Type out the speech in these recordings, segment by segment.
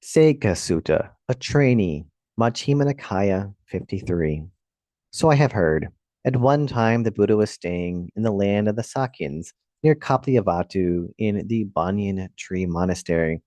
Sekhasutta, a trainee, Majjhima-nikāya 53. So I have heard. At one time, the Buddha was staying in the land of the Sakyans near Kapilavatthu in the Banyan Tree Monastery.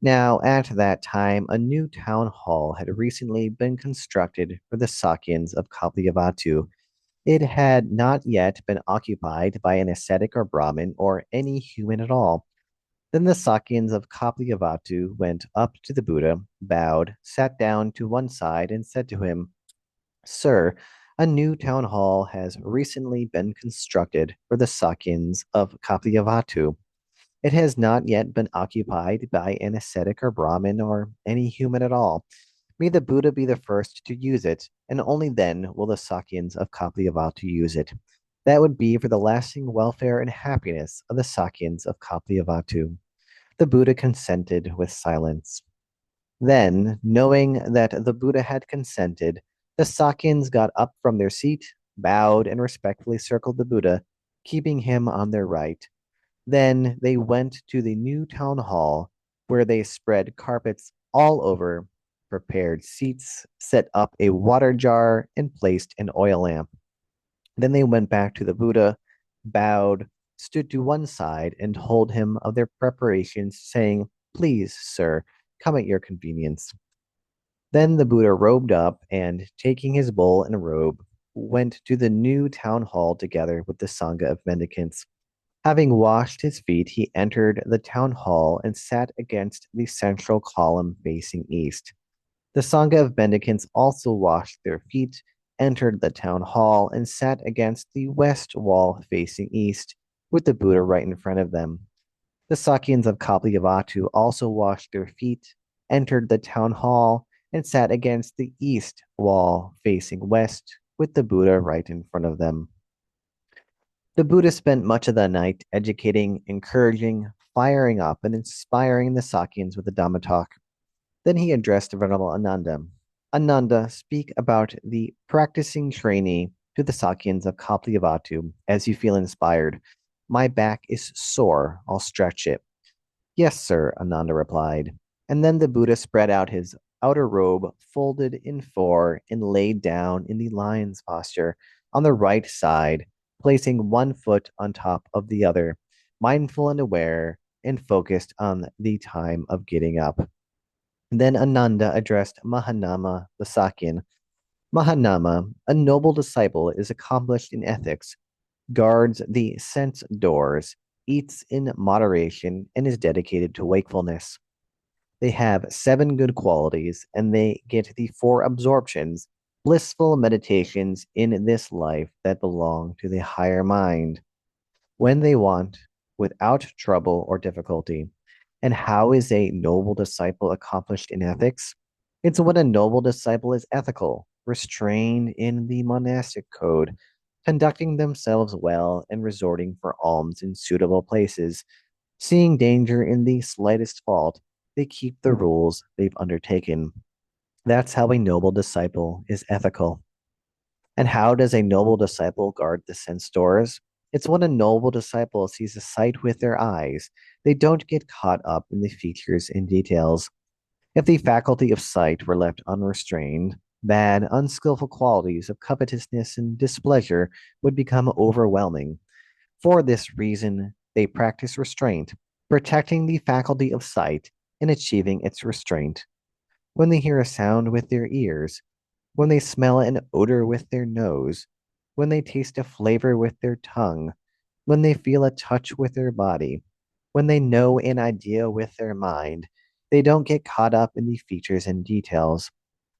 Now, at that time, a new town hall had recently been constructed for the Sakyans of Kapilavatthu. It had not yet been occupied by an ascetic or Brahmin or any human at all. Then the Sakyans of Kapilavatthu went up to the Buddha, bowed, sat down to one side, and said to him, Sir, a new town hall has recently been constructed for the Sakyans of Kapilavatthu. It has not yet been occupied by an ascetic or Brahmin or any human at all. May the Buddha be the first to use it, and only then will the Sakyans of Kapilavatthu use it. That would be for the lasting welfare and happiness of the Sakyans of Kapilavatthu. The Buddha consented with silence. Then, knowing that the Buddha had consented, the Sakyans got up from their seat, bowed, and respectfully circled the Buddha, keeping him on their right. Then they went to the new town hall, where they spread carpets all over, prepared seats, set up a water jar, and placed an oil lamp. Then they went back to the Buddha, bowed, stood to one side, and told him of their preparations, saying, Please, sir, come at your convenience. Then the Buddha robed up and, taking his bowl and robe, went to the new town hall together with the Sangha of mendicants. Having washed his feet, he entered the town hall and sat against the central column facing east. The Sangha of mendicants also washed their feet, entered the town hall, and sat against the west wall facing east, with the Buddha right in front of them. The Sakyans of Kapilavatthu also washed their feet, entered the town hall, and sat against the east wall facing west, with the Buddha right in front of them. The Buddha spent much of the night educating, encouraging, firing up, and inspiring the Sakyans with the Dhamma talk. Then he addressed the Venerable Ānanda. Ananda, speak about the practicing trainee to the Sakyans of Kapilavatthu as you feel inspired. My back is sore. I'll stretch it. Yes, sir, Ananda replied. And then the Buddha spread out his outer robe, folded in four, and laid down in the lion's posture on the right side, placing one foot on top of the other, mindful and aware, and focused on the time of getting up. Then Ananda addressed Mahanama the Sakyan. Mahanama, a noble disciple, is accomplished in ethics, guards the sense doors, eats in moderation, and is dedicated to wakefulness. They have seven good qualities, and they get the four absorptions, blissful meditations in this life that belong to the higher mind, when they want, without trouble or difficulty. And how is a noble disciple accomplished in ethics? It's when a noble disciple is ethical, restrained in the monastic code, conducting themselves well and resorting for alms in suitable places, seeing danger in the slightest fault, they keep the rules they've undertaken. That's how a noble disciple is ethical. And how does a noble disciple guard the sense doors? It's when a noble disciple sees a sight with their eyes. They don't get caught up in the features and details. If the faculty of sight were left unrestrained, bad, unskillful qualities of covetousness and displeasure would become overwhelming. For this reason, they practice restraint, protecting the faculty of sight and achieving its restraint. When they hear a sound with their ears, when they smell an odor with their nose, when they taste a flavor with their tongue, when they feel a touch with their body, when they know an idea with their mind, they don't get caught up in the features and details.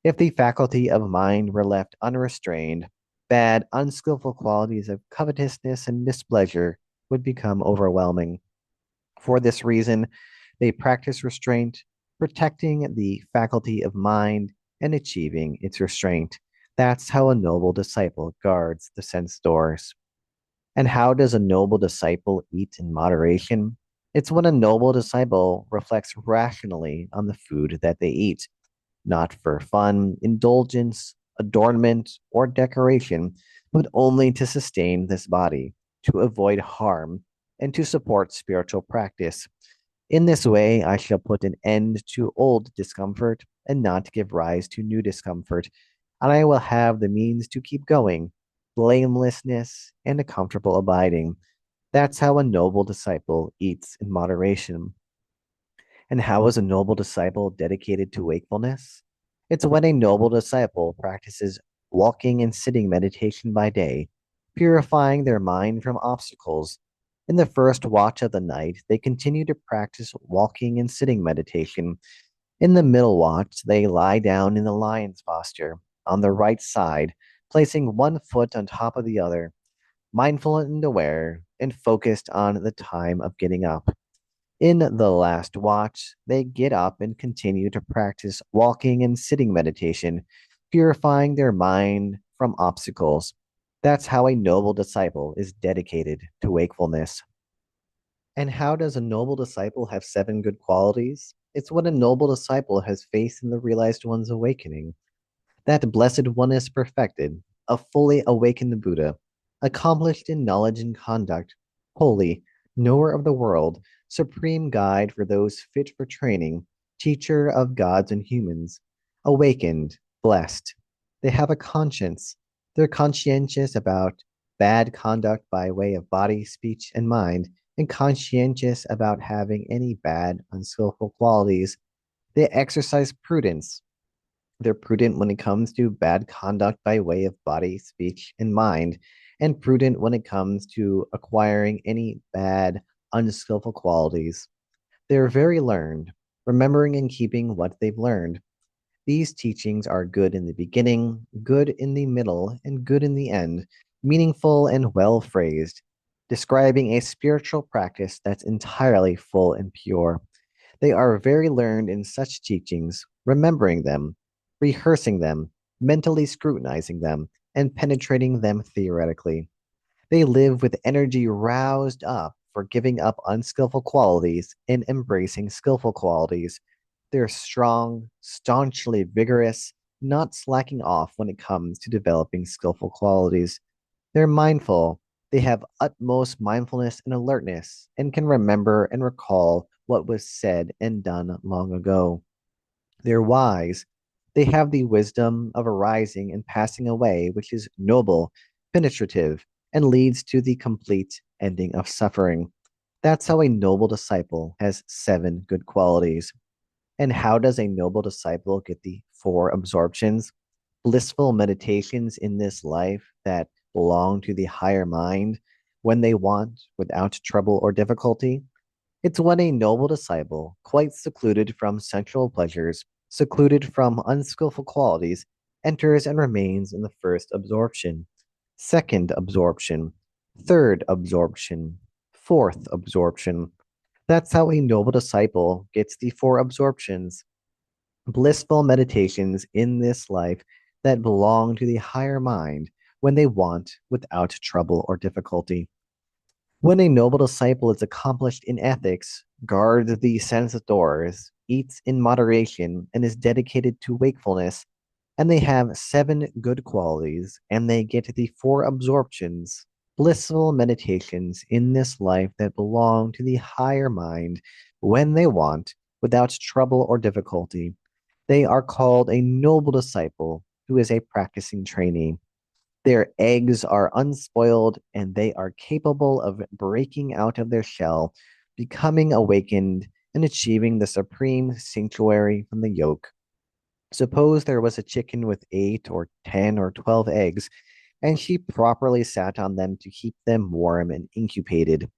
If the faculty of mind were left unrestrained, bad, unskillful qualities of covetousness and displeasure would become overwhelming. For this reason, they practice restraint, protecting the faculty of mind and achieving its restraint. That's how a noble disciple guards the sense doors. And how does a noble disciple eat in moderation? It's when a noble disciple reflects rationally on the food that they eat, not for fun, indulgence, adornment, or decoration, but only to sustain this body, to avoid harm, and to support spiritual practice. In this way, I shall put an end to old discomfort and not give rise to new discomfort, and I will have the means to keep going, blamelessness, and a comfortable abiding. That's how a noble disciple eats in moderation. And how is a noble disciple dedicated to wakefulness? It's when a noble disciple practices walking and sitting meditation by day, purifying their mind from obstacles. In the first watch of the night, they continue to practice walking and sitting meditation. In the middle watch, they lie down in the lion's posture on the right side, placing one foot on top of the other, mindful and aware, and focused on the time of getting up. In the last watch, they get up and continue to practice walking and sitting meditation, purifying their mind from obstacles. That's how a noble disciple is dedicated to wakefulness. And how does a noble disciple have seven good qualities? It's what a noble disciple has faith in the realized one's awakening. That blessed one is perfected, a fully awakened Buddha, accomplished in knowledge and conduct, holy, knower of the world, supreme guide for those fit for training, teacher of gods and humans, awakened, blessed. They have a conscience. They're conscientious about bad conduct by way of body, speech, and mind, and conscientious about having any bad, unskillful qualities. They exercise prudence. They're prudent when it comes to bad conduct by way of body, speech, and mind, and prudent when it comes to acquiring any bad, unskillful qualities. They're very learned, remembering and keeping what they've learned. These teachings are good in the beginning, good in the middle, and good in the end, meaningful and well phrased, describing a spiritual practice that's entirely full and pure. They are very learned in such teachings, remembering them, rehearsing them, mentally scrutinizing them, and penetrating them theoretically. They live with energy roused up for giving up unskillful qualities and embracing skillful qualities. They're strong, staunchly vigorous, not slacking off when it comes to developing skillful qualities. They're mindful. They have utmost mindfulness and alertness and can remember and recall what was said and done long ago. They're wise. They have the wisdom of arising and passing away, which is noble, penetrative, and leads to the complete ending of suffering. That's how a noble disciple has seven good qualities. And how does a noble disciple get the four absorptions? Blissful meditations in this life that belong to the higher mind when they want without trouble or difficulty. It's when a noble disciple, quite secluded from sensual pleasures, secluded from unskillful qualities, enters and remains in the first absorption, second absorption, third absorption, fourth absorption. That's how a noble disciple gets the four absorptions, blissful meditations in this life that belong to the higher mind when they want without trouble or difficulty. When a noble disciple is accomplished in ethics, guards the sense doors, eats in moderation, and is dedicated to wakefulness, and they have seven good qualities, and they get the four absorptions, blissful meditations in this life that belong to the higher mind when they want, without trouble or difficulty. They are called a noble disciple who is a practicing trainee. Their eggs are unspoiled and they are capable of breaking out of their shell, becoming awakened, and achieving the supreme sanctuary from the yolk. Suppose there was a chicken with 8 or 10 or 12 eggs, and she properly sat on them to keep them warm and incubated.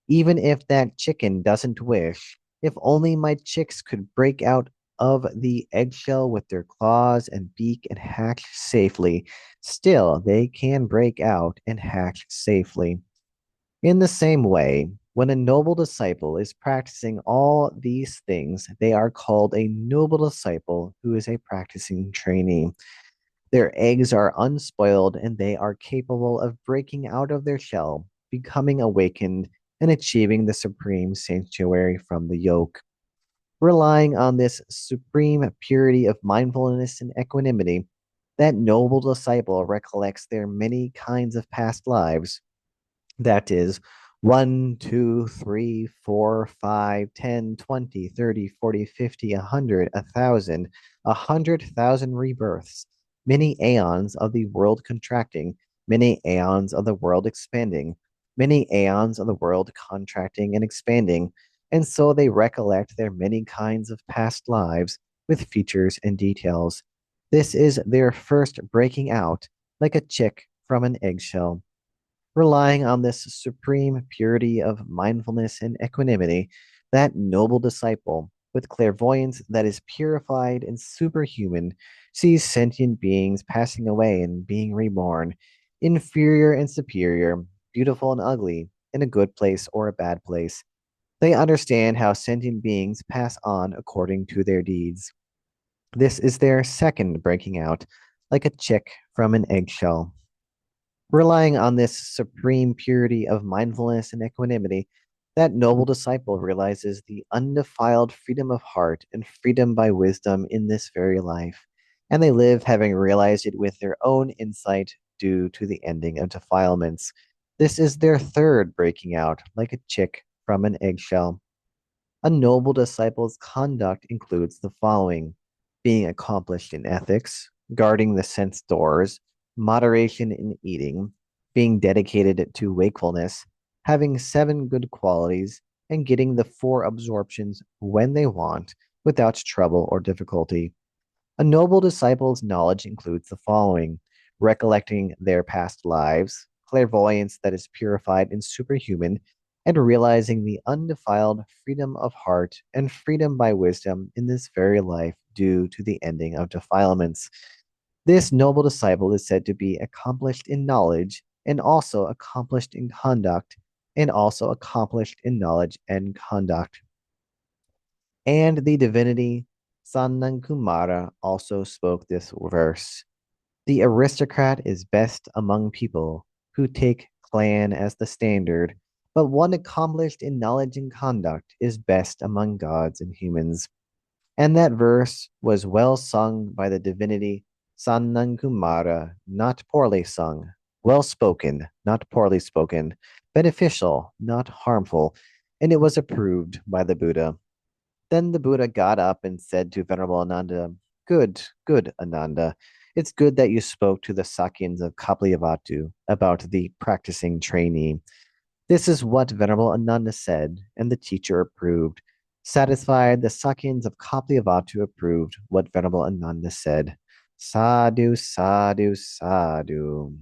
Even if that chicken doesn't wish, if only my chicks could break out of the eggshell with their claws and beak and hatch safely, still they can break out and hatch safely. In the same way, when a noble disciple is practicing all these things, they are called a noble disciple who is a practicing trainee. Their eggs are unspoiled and they are capable of breaking out of their shell, becoming awakened, and achieving the supreme sanctuary from the yoke. Relying on this supreme purity of mindfulness and equanimity, that noble disciple recollects their many kinds of past lives, that is, 1, 2, 3, 4, 5, 10, 20, 30, 40, 50, 100, 1,000, 100,000 rebirths, many aeons of the world contracting, many aeons of the world expanding, many aeons of the world contracting and expanding, and so they recollect their many kinds of past lives with features and details. This is their first breaking out, like a chick from an eggshell. Relying on this supreme purity of mindfulness and equanimity, that noble disciple, with clairvoyance that is purified and superhuman, sees sentient beings passing away and being reborn, inferior and superior, beautiful and ugly, in a good place or a bad place. They understand how sentient beings pass on according to their deeds. This is their second breaking out, like a chick from an eggshell. Relying on this supreme purity of mindfulness and equanimity, that noble disciple realizes the undefiled freedom of heart and freedom by wisdom in this very life, and they live having realized it with their own insight due to the ending of defilements. This is their third breaking out, like a chick from an eggshell. A noble disciple's conduct includes the following: being accomplished in ethics, guarding the sense doors, moderation in eating, being dedicated to wakefulness, having seven good qualities, and getting the four absorptions when they want without trouble or difficulty. A noble disciple's knowledge includes the following: recollecting their past lives, clairvoyance that is purified and superhuman, and realizing the undefiled freedom of heart and freedom by wisdom in this very life due to the ending of defilements. This noble disciple is said to be accomplished in knowledge and also accomplished in conduct and also accomplished in knowledge and conduct. And the divinity Sanankumara also spoke this verse. The aristocrat is best among people who take clan as the standard, but one accomplished in knowledge and conduct is best among gods and humans. And that verse was well sung by the divinity Sanankumara, not poorly sung, well spoken, not poorly spoken, beneficial, not harmful, and it was approved by the Buddha. Then the Buddha got up and said to Venerable Ānanda, "Good, good, Ānanda. It's good that you spoke to the Sakyans of Kapilavatthu about the practicing trainee." This is what Venerable Ānanda said, and the teacher approved. Satisfied, the Sakyans of Kapilavatthu approved what Venerable Ānanda said. Sadhu, sadhu, sadhu.